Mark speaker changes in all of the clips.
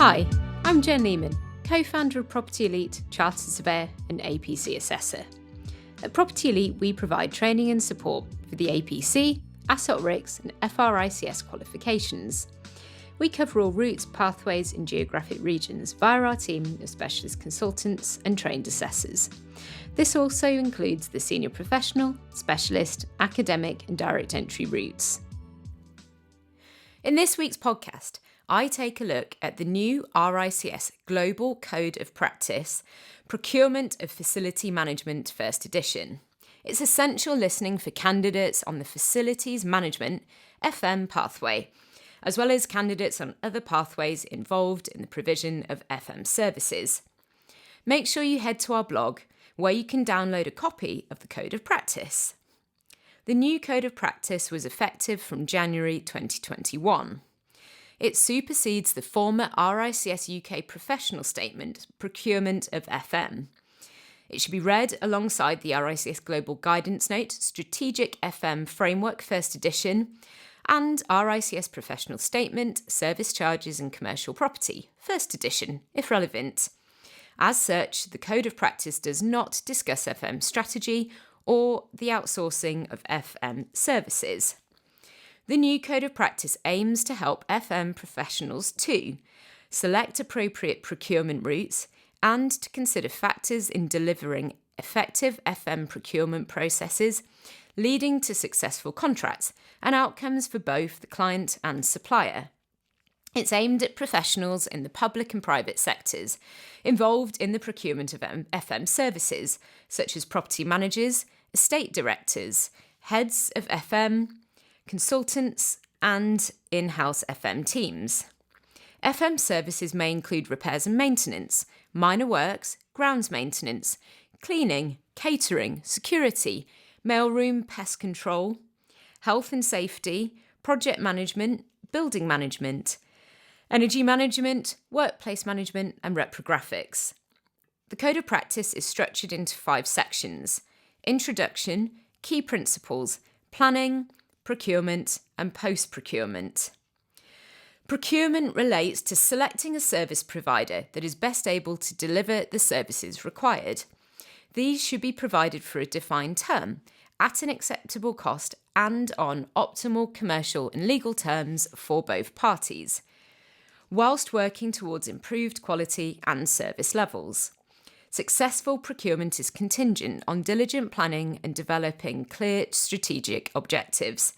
Speaker 1: Hi, I'm Jen Lehman, co-founder of Property Elite, chartered surveyor and APC assessor. At Property Elite, we provide training and support for the APC, Asset RICS and FRICS qualifications. We cover all routes, pathways and geographic regions via our team of specialist consultants and trained assessors. This also includes the senior professional, specialist, academic and direct entry routes. In this week's podcast, I take a look at the new RICS Global Code of Practice, Procurement of Facility Management First Edition. It's essential listening for candidates on the Facilities Management FM pathway, as well as candidates on other pathways involved in the provision of FM services. Make sure you head to our blog, where you can download a copy of the Code of Practice. The new Code of Practice was effective from January 2021. It supersedes the former RICS UK Professional Statement, Procurement of FM. It should be read alongside the RICS Global Guidance Note, Strategic FM Framework First Edition, and RICS Professional Statement, Service Charges and Commercial Property, First Edition, if relevant. As such, the Code of Practice does not discuss FM strategy or the outsourcing of FM services. The new Code of Practice aims to help FM professionals to select appropriate procurement routes and to consider factors in delivering effective FM procurement processes, leading to successful contracts and outcomes for both the client and supplier. It's aimed at professionals in the public and private sectors involved in the procurement of FM services, such as property managers, estate directors, heads of FM, consultants, and in-house FM teams. FM services may include repairs and maintenance, minor works, grounds maintenance, cleaning, catering, security, mailroom pest control, health and safety, project management, building management, energy management, workplace management, and reprographics. The Code of Practice is structured into 5 sections: introduction, key principles, planning, procurement, and post-procurement. Procurement relates to selecting a service provider that is best able to deliver the services required. These should be provided for a defined term, at an acceptable cost, and on optimal commercial and legal terms for both parties, whilst working towards improved quality and service levels. Successful procurement is contingent on diligent planning and developing clear strategic objectives,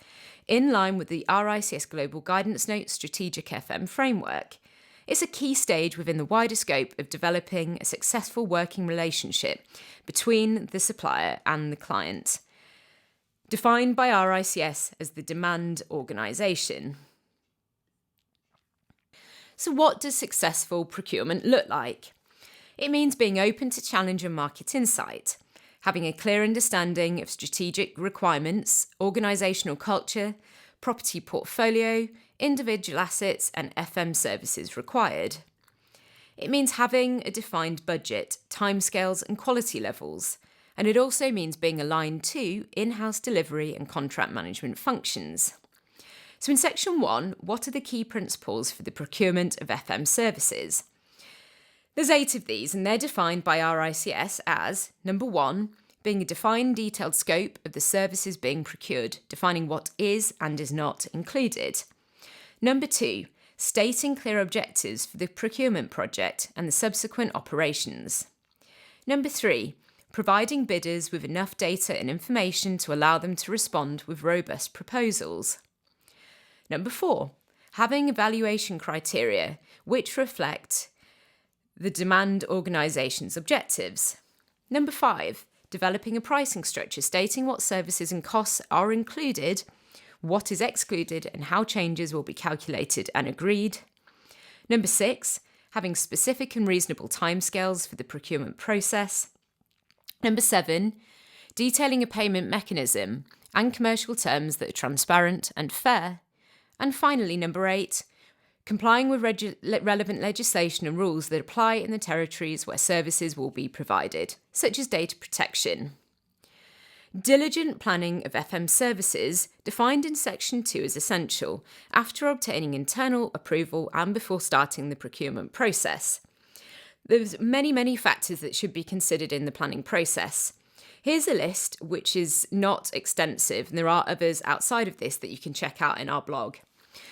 Speaker 1: in line with the RICS Global Guidance Note Strategic FM Framework. It's a key stage within the wider scope of developing a successful working relationship between the supplier and the client, defined by RICS as the demand organisation. So what does successful procurement look like? It means being open to challenge and market insight, having a clear understanding of strategic requirements, organisational culture, property portfolio, individual assets and FM services required. It means having a defined budget, timescales and quality levels, and it also means being aligned to in-house delivery and contract management functions. So in Section 1, what are the key principles for the procurement of FM services? There's 8 of these, and they're defined by RICS as, number 1, being a defined detailed scope of the services being procured, defining what is and is not included. Number 2, stating clear objectives for the procurement project and the subsequent operations. Number 3, providing bidders with enough data and information to allow them to respond with robust proposals. Number 4, having evaluation criteria which reflect the demand organisation's objectives. Number 5, developing a pricing structure stating what services and costs are included, what is excluded, and how changes will be calculated and agreed. Number 6, having specific and reasonable timescales for the procurement process. Number 7, detailing a payment mechanism and commercial terms that are transparent and fair. And finally, number 8, complying with relevant legislation and rules that apply in the territories where services will be provided, such as data protection. Diligent planning of FM services defined in Section 2 is essential after obtaining internal approval and before starting the procurement process. There's many factors that should be considered in the planning process. Here's a list which is not extensive, and there are others outside of this that you can check out in our blog.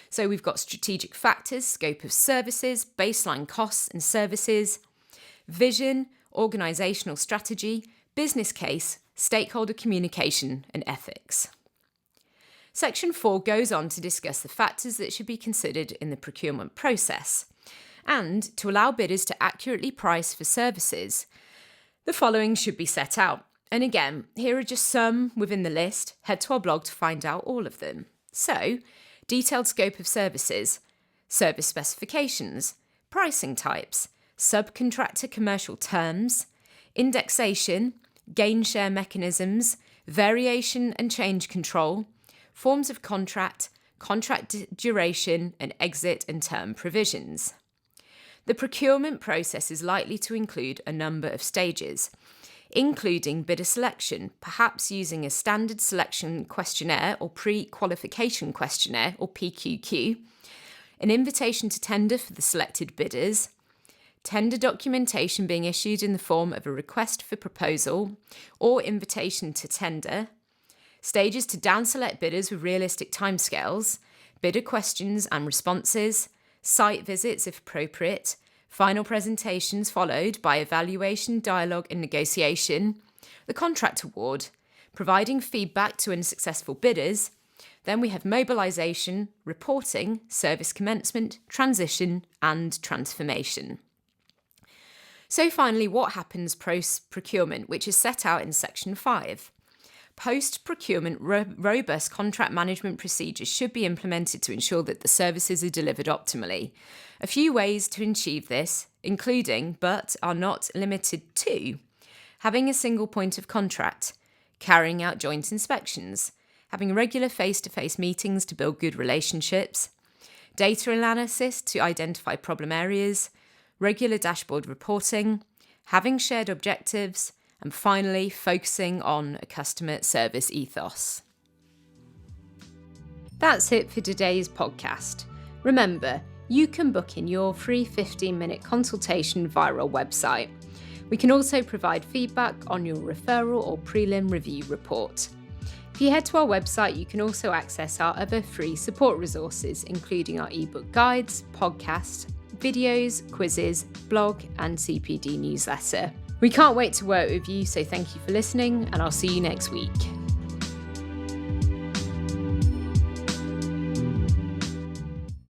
Speaker 1: So we've got strategic factors, scope of services, baseline costs and services, vision, organisational strategy, business case, stakeholder communication and ethics. Section 4 goes on to discuss the factors that should be considered in the procurement process. And to allow bidders to accurately price for services, the following should be set out. And again, here are just some within the list. Head to our blog to find out all of them. So, detailed scope of services, service specifications, pricing types, subcontractor commercial terms, indexation, gain share mechanisms, variation and change control, forms of contract, contract duration, and exit and term provisions. The procurement process is likely to include a number of stages, including bidder selection, perhaps using a standard selection questionnaire or pre-qualification questionnaire or PQQ, an invitation to tender for the selected bidders, tender documentation being issued in the form of a request for proposal or invitation to tender, stages to down-select bidders with realistic timescales, bidder questions and responses, site visits if appropriate, final presentations followed by evaluation, dialogue and negotiation, the contract award, providing feedback to unsuccessful bidders. Then we have mobilisation, reporting, service commencement, transition and transformation. So finally, what happens post-procurement, which is set out in Section 5? Post-procurement, robust contract management procedures should be implemented to ensure that the services are delivered optimally. A few ways to achieve this, including, but are not limited to, having a single point of contact, carrying out joint inspections, having regular face-to-face meetings to build good relationships, data analysis to identify problem areas, regular dashboard reporting, having shared objectives, and finally, focusing on a customer service ethos. That's it for today's podcast. Remember, you can book in your free 15-minute consultation via our website. We can also provide feedback on your referral or prelim review report. If you head to our website, you can also access our other free support resources, including our ebook guides, podcasts, videos, quizzes, blog, and CPD newsletter. We can't wait to work with you, so thank you for listening, and I'll see you next week.